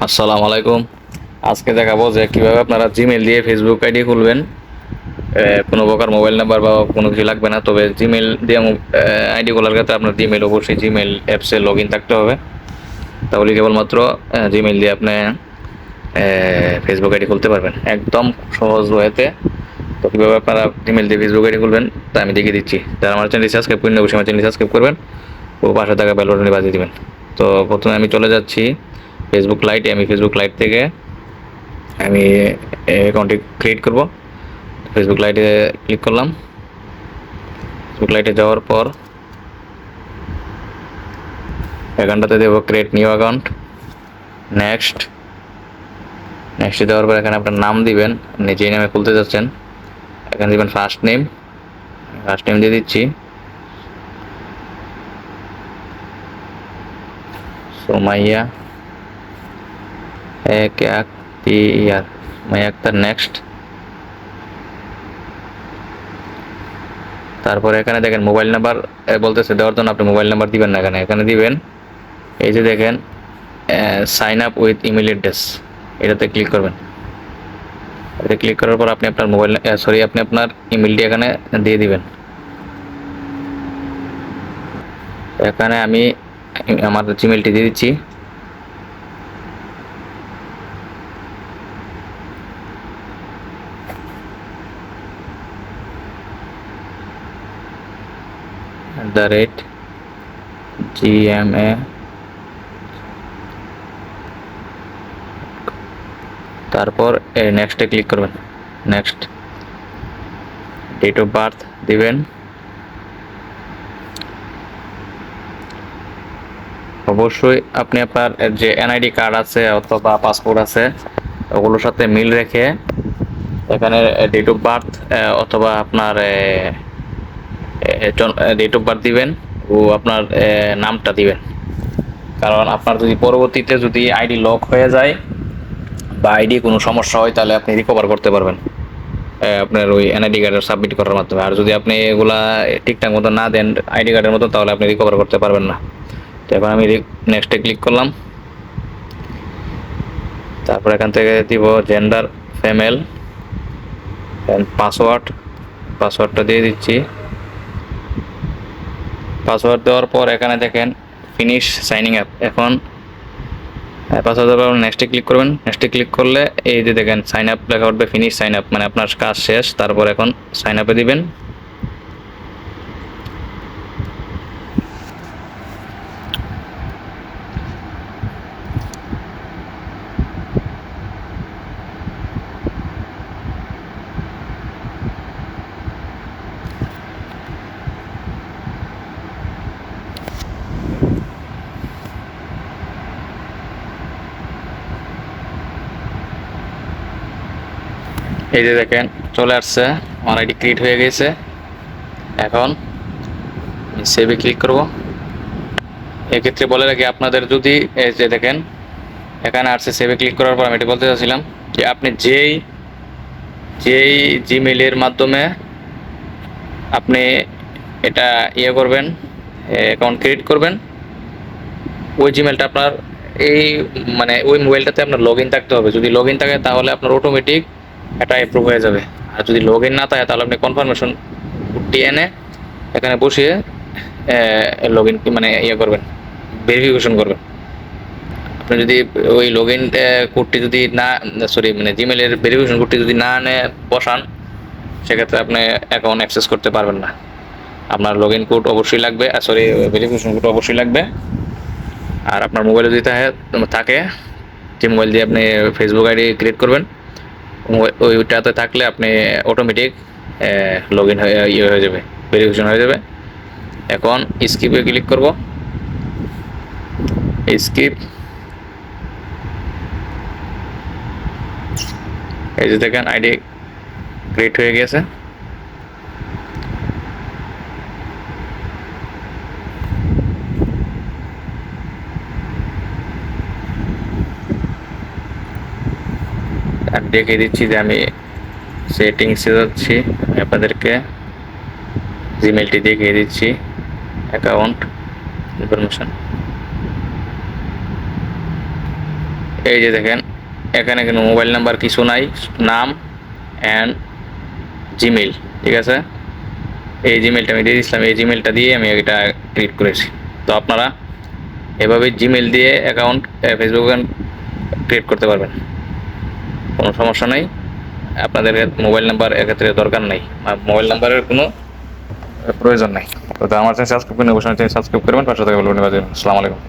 আসসালামু আলাইকুম। আজকে দেখাবো যে কিভাবে আপনারা জিমেল দিয়ে ফেসবুক আইডি খুলবেন। কোনো প্রকার মোবাইল নাম্বার বা কোনো কিছু লাগবে না, তবে জিমেল দিয়ে আইডি খোলার ক্ষেত্রে আপনার জিমেল অবশ্যই জিমেল অ্যাপসে লগ ইন থাকতে হবে। তাহলে কেবলমাত্র জিমেল দিয়ে আপনি ফেসবুক আইডি খুলতে পারবেন একদম সহজ ওয়েতে। তো কীভাবে আপনারা জিমেল দিয়ে ফেসবুক আইডি খুলবেন তা আমি দেখিয়ে দিচ্ছি। যারা আমার চ্যানেল সাবস্ক্রাইব করেন অবশ্যই আমার চ্যানেল সাবস্ক্রাইব করবেন ও পাশে থাকা বেল বাটনটি বাজিয়ে দিবেন। তো প্রথমে আমি চলে যাচ্ছি ফেসবুক লাইটে। আমি ফেসবুক লাইট থেকে আমি অ্যাকাউন্টটি ক্রিয়েট করব। ফেসবুক লাইটে ক্লিক করলাম। ফেসবুক লাইটে যাওয়ার পর এখানটাতে দেবো ক্রিয়েট নিউ অ্যাকাউন্ট। নেক্সট দেওয়ার পর এখানে আপনার নাম দিবেন, আপনি যেই নামে খুলতে যাচ্ছেন। এখানে দিবেন ফার্স্ট নেম দিয়ে দিচ্ছি সোমাইয়া সোমাইয়া আক্তার। নেক্সট, তারপরে এখানে দেখেন মোবাইল নাম্বার বলতেছে দেওয়ার জন্য, আপনি মোবাইল নাম্বার দিবেন না, এখানে দিবেন এই যে দেখেন sign up with email address, এটাতে ক্লিক করবেন। এতে ক্লিক করার পর আপনি আপনার আপনি আপনার ইমেলটি এখানে দিয়ে দিবেন। এখানে আমি আমার জিমেলটি দিয়ে দিচ্ছি। @gma। তারপর নেক্সটে ক্লিক করবেন। নেক্সট, ডেট অফ বার্থ দিবেন। অবশ্যই আপনি আপনার যে এনআইডি কার্ড আছে অথবা পাসপোর্ট আছে ওগুলোর সাথে মিল রেখে এখানে ডেট অফ বার্থ অথবা আপনার ডেট অফ বার্থ দিবেন ও আপনার নামটা দিবেন। কারণ আপনার যদি পরবর্তীতে যদি আইডি লক হয়ে যায় বা আইডি কোনো সমস্যা হয় তাহলে আপনি রিকভার করতে পারবেন আপনার ওই এনআইডি কার্ডের সাবমিট করার মাধ্যমে। আর যদি আপনি এগুলা ঠিকঠাক মতো না দেন আইডি কার্ডের মতো, তাহলে আপনি রিকভার করতে পারবেন না। তো এখন আমি নেক্সটে ক্লিক করলাম। তারপর এখান থেকে দিব জেন্ডার ফিমেল, পাসওয়ার্ডটা দিয়ে দিচ্ছি। পাসওয়ার্ড দেওয়ার পর এখানে দেখেন ফিনিশ সাইনিং আপ। এখন পাসওয়ার্ড দেওয়ার পর নেক্সটে ক্লিক করবেন। নেক্সটে ক্লিক করলে এই যে দেখেন সাইন আপ লেখা উঠবে, ফিনিশ সাইন আপ মানে আপনার কাজ শেষ। তারপর এখন সাইন আপে দিবেন। এই যে দেখেন চলে আসছে, আমার আইডি ক্রিয়েট হয়ে গেছে। এখন সেভে ক্লিক করব। এক্ষেত্রে বলে রাখি আপনাদের যদি এই যে দেখেন এখানে আসছে সেভে ক্লিক করার পর আমি এটা বলতে চাচ্ছিলাম যে আপনি যেই যেই জিমেইলের মাধ্যমে আপনি এটা করবেন, অ্যাকাউন্ট ক্রিয়েট করবেন, ওই জিমেলটা আপনার এই মানে ওই মোবাইলটাতে আপনার লগ ইন থাকতে হবে। যদি লগ ইন থাকে তাহলে আপনার অটোমেটিক এটা অ্যাপ্রুভ হয়ে যাবে। আর যদি লগ ইন না থাকে তাহলে আপনি কনফার্মেশন কোডটি এনে এখানে বসিয়ে লগ ইন মানে করবেন, ভেরিফিকেশন করবেন। আপনি যদি ওই লগ ইন কোডটি যদি না মানে জিমেলের ভেরিফিকেশন কোডটি যদি না এনে বসান, সেক্ষেত্রে আপনি অ্যাকাউন্ট অ্যাক্সেস করতে পারবেন না। আপনার লগ ইন কোড অবশ্যই লাগবে, ভেরিফিকেশন কোড অবশ্যই লাগবে। আর আপনার মোবাইলে যদি থাকে যে মোবাইল দিয়ে আপনি ফেসবুক আইডি ক্রিয়েট করবেন ওইটাতে থাকলে আপনি অটোমেটিক লগ ইন হয়ে হয়ে যাবে, ভেরিফিকেশন হয়ে যাবে। এখন স্কিপে ক্লিক করব। স্কিপ, এই যে দেখেন আইডি ক্রিয়েট হয়ে গেছে। আর দেখিয়ে দিচ্ছি যে আমি সেটিংসে যাচ্ছি, আমি আপনাদেরকে জিমেলটি দেখিয়ে দিচ্ছি। অ্যাকাউন্ট ইনফরমেশন, এই যে দেখেন এখানে কিন্তু মোবাইল নাম্বার কিছু নাই, নাম অ্যান্ড জিমেইল, ঠিক আছে। এই জিমেলটা আমি দিয়ে দিয়েছিলাম, এই জিমেলটা দিয়ে আমি এটা ক্রিয়েট করেছি। তো আপনারা এভাবে জিমেল দিয়ে অ্যাকাউন্ট ফেসবুক অ্যাকাউন্ট ক্রিয়েট করতে পারবেন, কোনো সমস্যা নেই। আপনাদের মোবাইল নাম্বার এক্ষেত্রে দরকার নেই, মোবাইল নাম্বারের কোনো প্রয়োজন নেই। তো আমার চ্যানেল সাবস্ক্রাইব করবেন, অবশ্যই চ্যানেল সাবস্ক্রাইব করবেন, পাশে থাকা বেল বাটন বাজিয়ে দিন। আসসালামু আলাইকুম।